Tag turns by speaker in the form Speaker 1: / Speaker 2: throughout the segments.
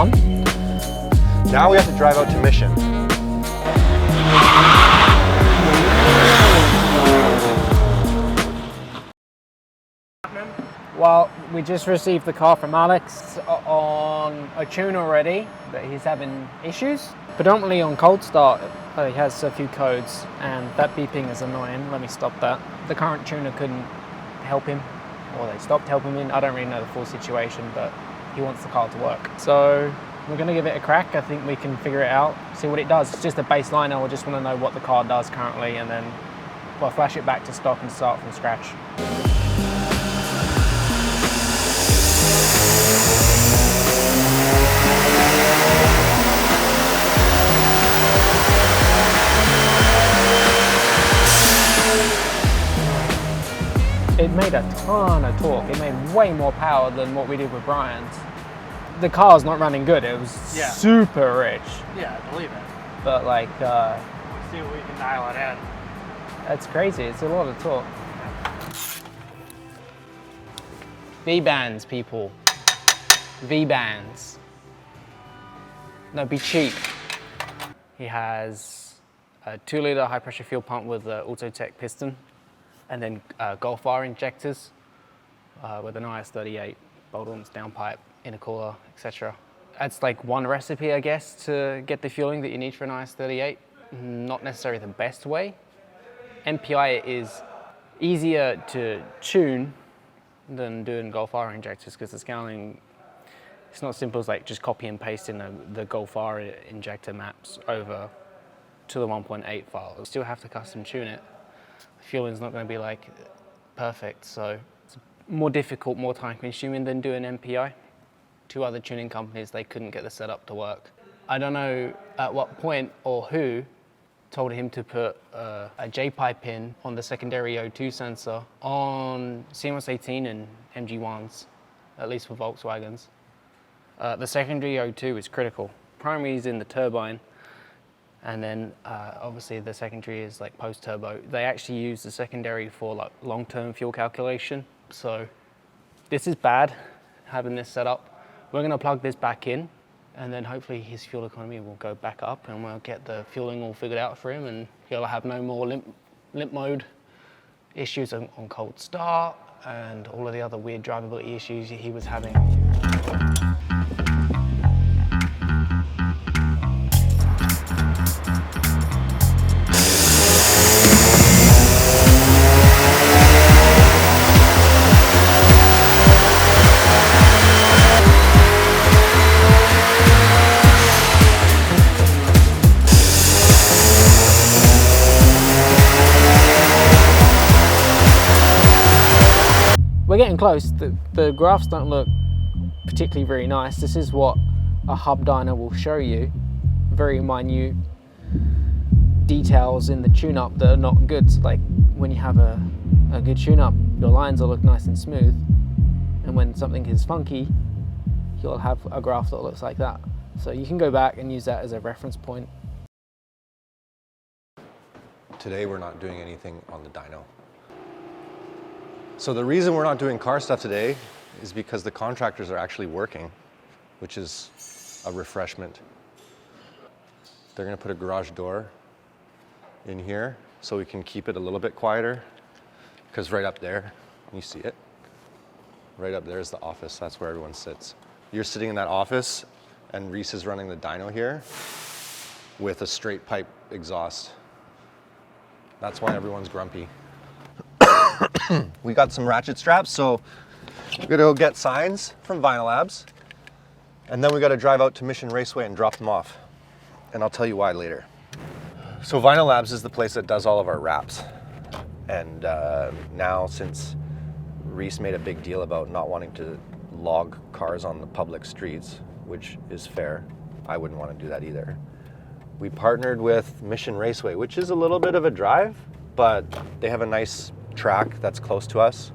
Speaker 1: on.
Speaker 2: Now we have to drive out to Mission.
Speaker 1: Well, we just received the car from Alex on a tune already, but he's having issues. Predominantly on cold start, he has a few codes, and that beeping is annoying. Let me stop that. The current tuner couldn't help him, or they stopped helping him. I don't really know the full situation, but he wants the car to work. So we're gonna give it a crack. I think we can figure it out, see what it does. It's just a baseline. I just want to know what the car does currently, and then we'll flash it back to stock and start from scratch. It made a ton of torque. It made way more power than what we did with Brian's. The car's not running good. It was super rich.
Speaker 3: Yeah, I believe it.
Speaker 1: But like,
Speaker 3: We'll see if we can dial it in.
Speaker 1: that's crazy. It's a lot of torque. V-bands, people. V-bands. No, be cheap. He has a 2-litre high-pressure fuel pump with an Autotech piston, and then Gulf R injectors with an IS-38, bolt-ons, downpipe, intercooler, etc. That's like one recipe, I guess, to get the fueling that you need for an IS-38. Not necessarily the best way. MPI is easier to tune than doing Gulf R injectors because the scaling, it's not simple as like just copy and pasting the Gulf R injector maps over to the 1.8 file. You still have to custom tune it. The fueling's not going to be like perfect, so it's more difficult, more time consuming than doing MPI. Two other tuning companies, they couldn't get the setup to work. I don't know at what point or who told him to put a J-pipe pin on the secondary O2 sensor on CMS18 and MG1s, at least for Volkswagens. The secondary O2 is critical. Primary is in the turbine, and then obviously the secondary is like post-turbo. They actually use the secondary for like long-term fuel calculation. So this is bad, having this set up. We're gonna plug this back in, and then hopefully his fuel economy will go back up, and we'll get the fueling all figured out for him, and he'll have no more limp mode issues on cold start and all of the other weird drivability issues he was having. We're getting close. The graphs don't look particularly very nice. This is what a hub dyno will show you. Very minute details in the tune-up that are not good. So like when you have a good tune-up, your lines will look nice and smooth. And when something is funky, you'll have a graph that looks like that. So you can go back and use that as a reference point.
Speaker 2: Today we're not doing anything on the dyno. So the reason we're not doing car stuff today is because the contractors are actually working, which is a refreshment. They're gonna put a garage door in here so we can keep it a little bit quieter, because right up there, you see it? Right up there is the office, that's where everyone sits. You're sitting in that office and Reese is running the dyno here with a straight pipe exhaust. That's why everyone's grumpy. We got some ratchet straps, so we're gonna go get signs from Vinyl Labs, and then we gotta drive out to Mission Raceway and drop them off. And I'll tell you why later. So Vinyl Labs is the place that does all of our wraps. And now, since Reese made a big deal about not wanting to log cars on the public streets, which is fair, I wouldn't want to do that either. We partnered with Mission Raceway, which is a little bit of a drive, but they have a nice track that's close to us,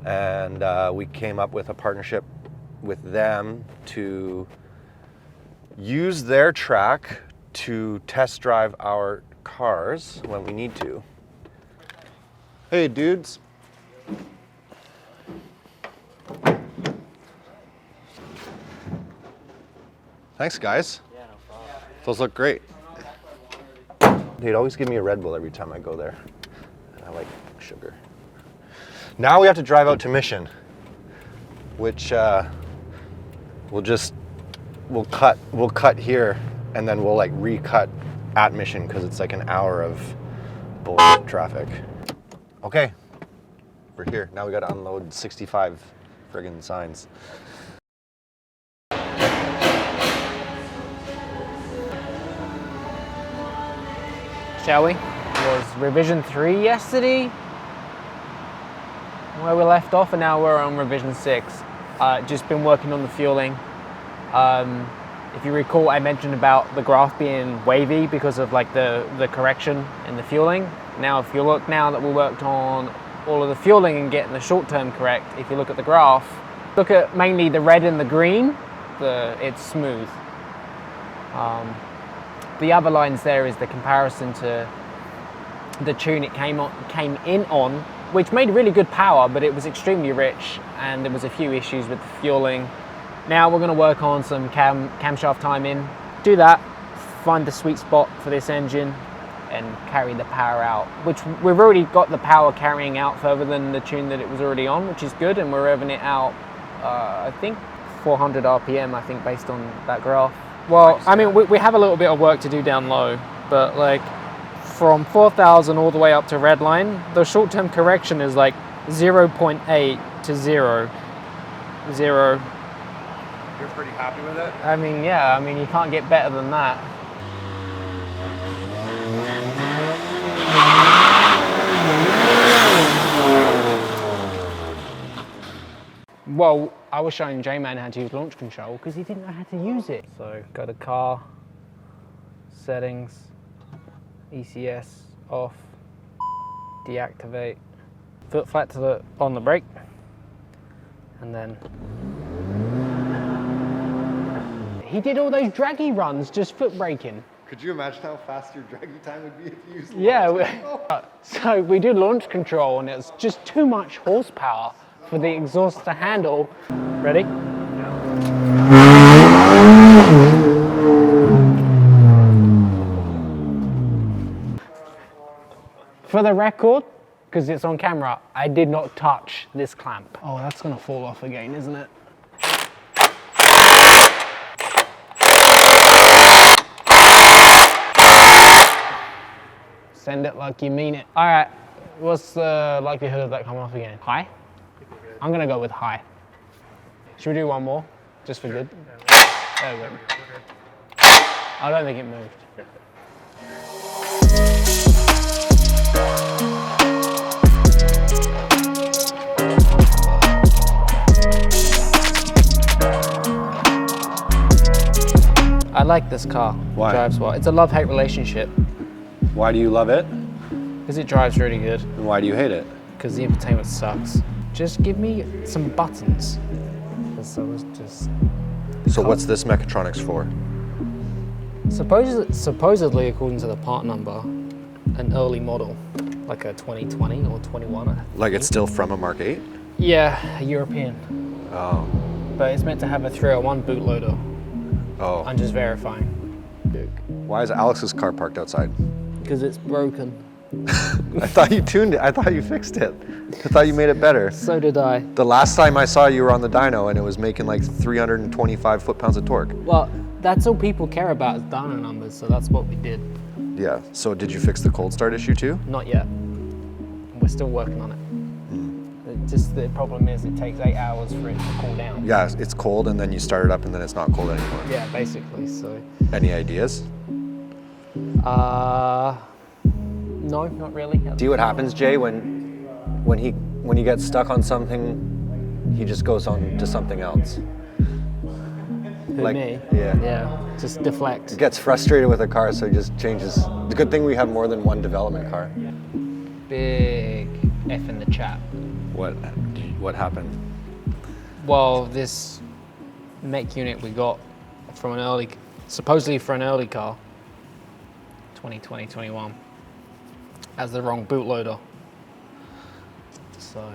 Speaker 2: and we came up with a partnership with them to use their track to test drive our cars when we need to. Hey dudes. Thanks, guys.
Speaker 3: Yeah, no problem.
Speaker 2: Those look great. They'd always give me a Red Bull every time I go there. I like sugar. Now we have to drive out to Mission, which we'll cut here, and then we'll like recut at Mission because it's like an hour of bullshit traffic. Okay, we're here. Now we got to unload 65 friggin' signs.
Speaker 1: Shall we? It was revision 3 yesterday, where we left off, and now we're on revision 6. Just been working on the fueling. If you recall, I mentioned about the graph being wavy because of like the correction in the fueling. Now, if you look now that we worked on all of the fueling and getting the short term correct, if you look at the graph, look at mainly the red and the green, it's smooth. The other lines there is the comparison to the tune it came in on, which made really good power, but it was extremely rich, and there was a few issues with the fueling. Now we're going to work on some camshaft timing, do that, find the sweet spot for this engine, and carry the power out, which we've already got the power carrying out further than the tune that it was already on, which is good, and we're revving it out, I think 400 RPM, I think, based on that graph. Well, I mean, we have a little bit of work to do down low, but like from 4,000 all the way up to red line, the short-term correction is like 0.8 to 0.
Speaker 2: You're pretty happy with it?
Speaker 1: I mean, yeah, I mean, you can't get better than that. Well, I was showing J-Man how to use launch control because he didn't know how to use it. So go to car, settings, ECS off, deactivate, foot flat on the brake, and then he did all those draggy runs just foot braking.
Speaker 2: Could you imagine how fast your draggy time would be if you used
Speaker 1: So we did launch control, and it's just too much horsepower for the exhaust to handle. Ready? For the record, because it's on camera, I did not touch this clamp. Oh, that's gonna fall off again, isn't it? Send it like you mean it. All right, what's the likelihood of that coming off again? High? I'm gonna go with high. Should we do one more, just for good? There we go. I don't think it moved. I like this car.
Speaker 2: Why?
Speaker 1: It drives well. It's a love-hate relationship.
Speaker 2: Why do you love it?
Speaker 1: Because it drives really good.
Speaker 2: And why do you hate it?
Speaker 1: Because the infotainment sucks. Just give me some buttons.
Speaker 2: So what's this mechatronics for?
Speaker 1: Supposedly, according to the part number, an early model, like a 2020 or 21.
Speaker 2: Like it's still from a Mark 8?
Speaker 1: Yeah, a European.
Speaker 2: Oh.
Speaker 1: But it's meant to have a 301 bootloader.
Speaker 2: Oh.
Speaker 1: I'm just verifying.
Speaker 2: Why is Alex's car parked outside?
Speaker 1: Because it's broken.
Speaker 2: I thought you tuned it. I thought you fixed it. I thought you made it better.
Speaker 1: So did I.
Speaker 2: The last time I saw you were on the dyno and it was making like 325 foot-pounds of torque.
Speaker 1: Well, that's all people care about is dyno numbers, so that's what we did.
Speaker 2: Yeah, so did you fix the cold start issue too?
Speaker 1: Not yet. We're still working on it. Just the problem is it takes 8 hours for it to cool down.
Speaker 2: Yeah, it's cold and then you start it up and then it's not cold anymore.
Speaker 1: Yeah, basically, so.
Speaker 2: Any ideas?
Speaker 1: No, not really.
Speaker 2: See what happens, Jay, when he gets stuck on something, he just goes on to something else.
Speaker 1: Who,
Speaker 2: like
Speaker 1: me?
Speaker 2: Yeah.
Speaker 1: Yeah, just deflect.
Speaker 2: He gets frustrated with a car, so he just changes. It's a good thing we have more than one development car.
Speaker 1: Big F in the chat.
Speaker 2: What happened?
Speaker 1: Well, this mech unit we got from supposedly for an early car, 2020, 21, has the wrong bootloader. So,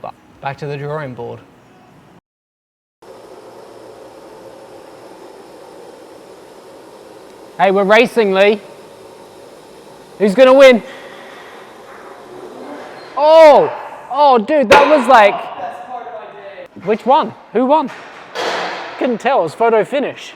Speaker 1: but back to the drawing board. Hey, we're racing, Lee. Who's gonna win? Oh, dude, that was like... Which one? Who won? Couldn't tell, it was photo finish.